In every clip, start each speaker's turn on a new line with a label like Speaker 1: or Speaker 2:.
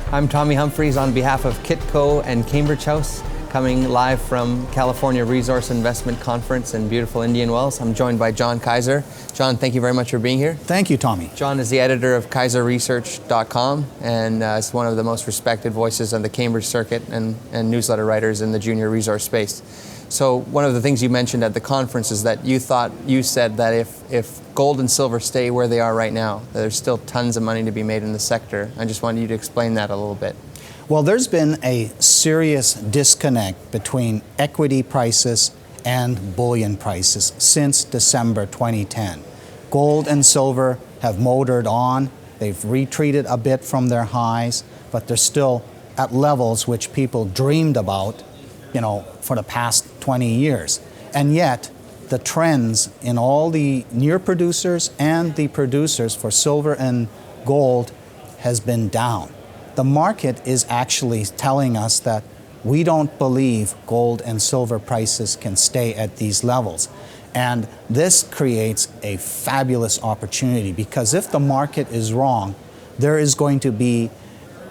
Speaker 1: I'm Tommy Humphreys on behalf of Kitco and Cambridge House, coming live from California Resource Investment Conference in beautiful Indian Wells. I'm joined by John Kaiser. John, thank you very much for being here.
Speaker 2: Thank you, Tommy.
Speaker 1: John is the editor of KaiserResearch.com and is one of the most respected voices on the Cambridge circuit and newsletter writers in the junior resource space. So one of the things you mentioned at the conference is that you said that if gold and silver stay where they are right now, that there's still tons of money to be made in the sector. I just wanted you to explain that a little bit.
Speaker 2: Well, there's been a serious disconnect between equity prices and bullion prices since December 2010. Gold and silver have motored on. They've retreated a bit from their highs, but they're still at levels which people dreamed about, for the past 20 years. And yet, the trends in all the near producers and the producers for silver and gold has been down. The market is actually telling us that we don't believe gold and silver prices can stay at these levels. And this creates a fabulous opportunity, because if the market is wrong, there is going to be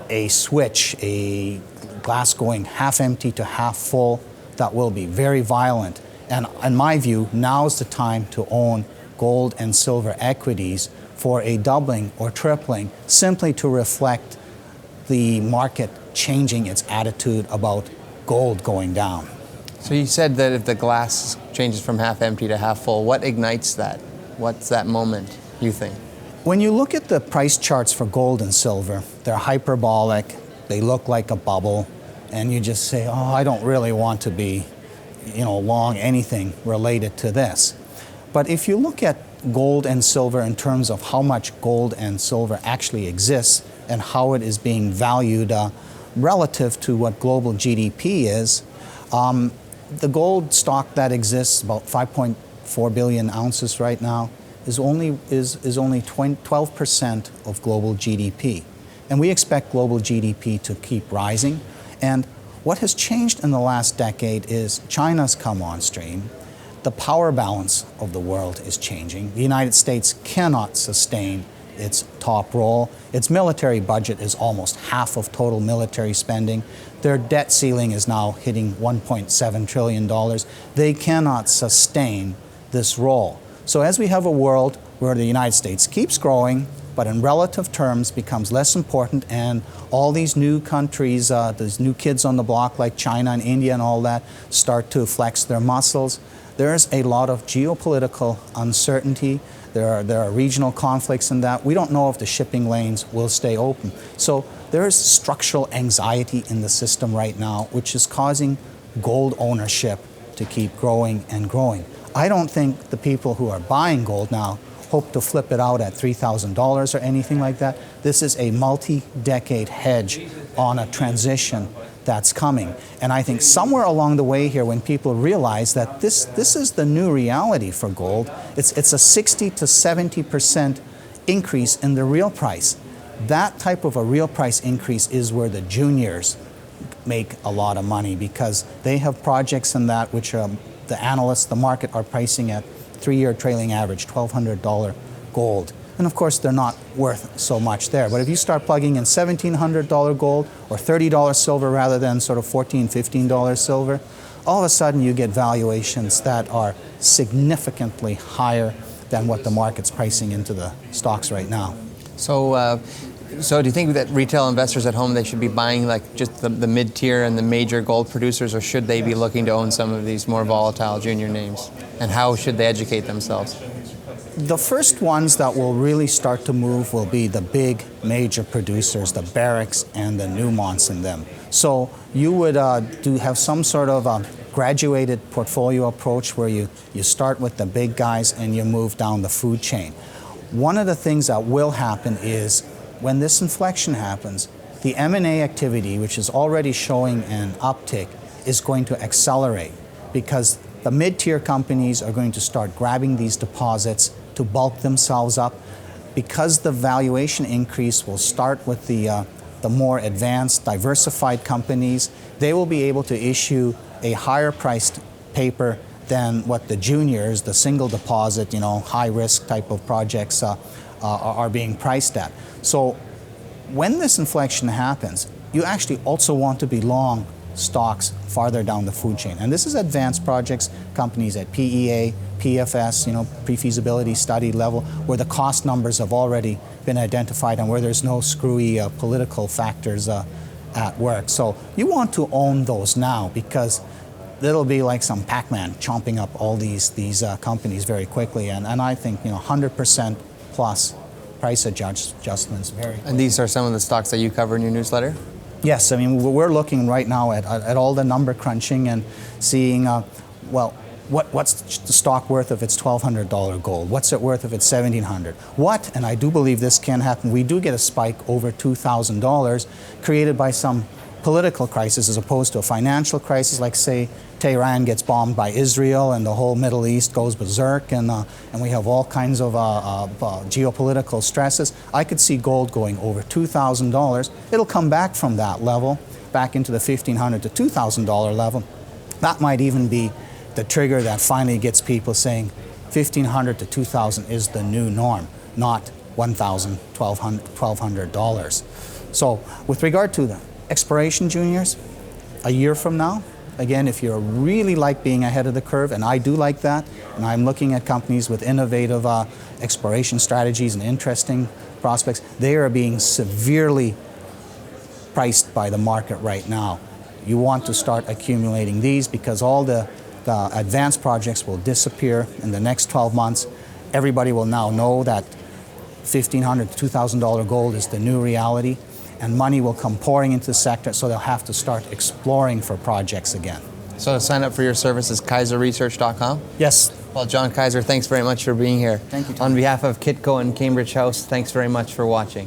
Speaker 2: a switch, a glass going half empty to half full, that will be very violent. And in my view, now is the time to own gold and silver equities for a doubling or tripling, simply to reflect the market changing its attitude about gold going down.
Speaker 1: So you said that if the glass changes from half empty to half full, what ignites that? What's that moment, you think?
Speaker 2: When you look at the price charts for gold and silver, they're hyperbolic, they look like a bubble, and you just say, oh, I don't really want to be, long anything related to this. But if you look at gold and silver in terms of how much gold and silver actually exists and how it is being valued relative to what global GDP is, the gold stock that exists, about 5.4 billion ounces right now, is only 12% of global GDP. And we expect global GDP to keep rising. And what has changed in the last decade is China's come on stream. The power balance of the world is changing. The United States cannot sustain its top role. Its military budget is almost half of total military spending. Their debt ceiling is now hitting $1.7 trillion. They cannot sustain this role. So as we have a world where the United States keeps growing, but in relative terms becomes less important, and all these new countries, these new kids on the block like China and India and all that, start to flex their muscles, there's a lot of geopolitical uncertainty. There are regional conflicts in that. We don't know if the shipping lanes will stay open. So there is structural anxiety in the system right now, which is causing gold ownership to keep growing and growing. I don't think the people who are buying gold now hope to flip it out at $3,000 or anything like that. This is a multi-decade hedge on a transition that's coming. And I think somewhere along the way here, when people realize that this is the new reality for gold, it's a 60 to 70% increase in the real price. That type of a real price increase is where the juniors make a lot of money, because they have projects in that which the analysts, the market, are pricing at 3-year trailing average, $1,200 gold. And of course, they're not worth so much there. But if you start plugging in $1,700 gold or $30 silver rather than sort of $14, $15 silver, all of a sudden you get valuations that are significantly higher than what the market's pricing into the stocks right now.
Speaker 1: So do you think that retail investors at home, they should be buying like just the mid-tier and the major gold producers, or should they be looking to own some of these more volatile junior names? And how should they educate themselves?
Speaker 2: The first ones that will really start to move will be the big major producers, the Barricks and the Newmonts in them. So you would have some sort of a graduated portfolio approach where you start with the big guys and you move down the food chain. One of the things that will happen is when this inflection happens, the M&A activity, which is already showing an uptick, is going to accelerate, because the mid-tier companies are going to start grabbing these deposits to bulk themselves up. Because the valuation increase will start with the more advanced, diversified companies, they will be able to issue a higher priced paper than what the juniors, the single deposit, high risk type of projects are being priced at. So when this inflection happens, you actually also want to be long stocks farther down the food chain. And this is advanced projects, companies at PEA, PFS, pre-feasibility study level, where the cost numbers have already been identified and where there's no screwy political factors at work. So you want to own those now, because it'll be like some Pac-Man chomping up all these companies very quickly. And I think 100% plus price adjustments very quickly.
Speaker 1: And these are some of the stocks that you cover in your newsletter?
Speaker 2: Yes, I mean, we're looking right now at all the number crunching and seeing, what's the stock worth if it's $1,200 gold? What's it worth if it's $1,700? What, and I do believe this can happen, we do get a spike over $2,000 created by some political crisis as opposed to a financial crisis, like say Tehran gets bombed by Israel and the whole Middle East goes berserk, and we have all kinds of geopolitical stresses. I could see gold going over $2,000. It'll come back from that level, back into the $1,500 to $2,000 level. That might even be the trigger that finally gets people saying $1,500 to $2,000 is the new norm, not $1,000, $1,200. So with regard to the exploration juniors, a year from now, again, if you really like being ahead of the curve, and I do like that, and I'm looking at companies with innovative exploration strategies and interesting prospects, they are being severely priced by the market right now. You want to start accumulating these, because all the advanced projects will disappear in the next 12 months. Everybody will now know that $1,500 to $2,000 gold is the new reality, and money will come pouring into the sector, so they'll have to start exploring for projects again.
Speaker 1: So to sign up for your services, kaiserresearch.com?
Speaker 2: Yes.
Speaker 1: Well, John Kaiser, thanks very much for being here.
Speaker 2: Thank you, Tom.
Speaker 1: On behalf of Kitco and Cambridge House, thanks very much for watching.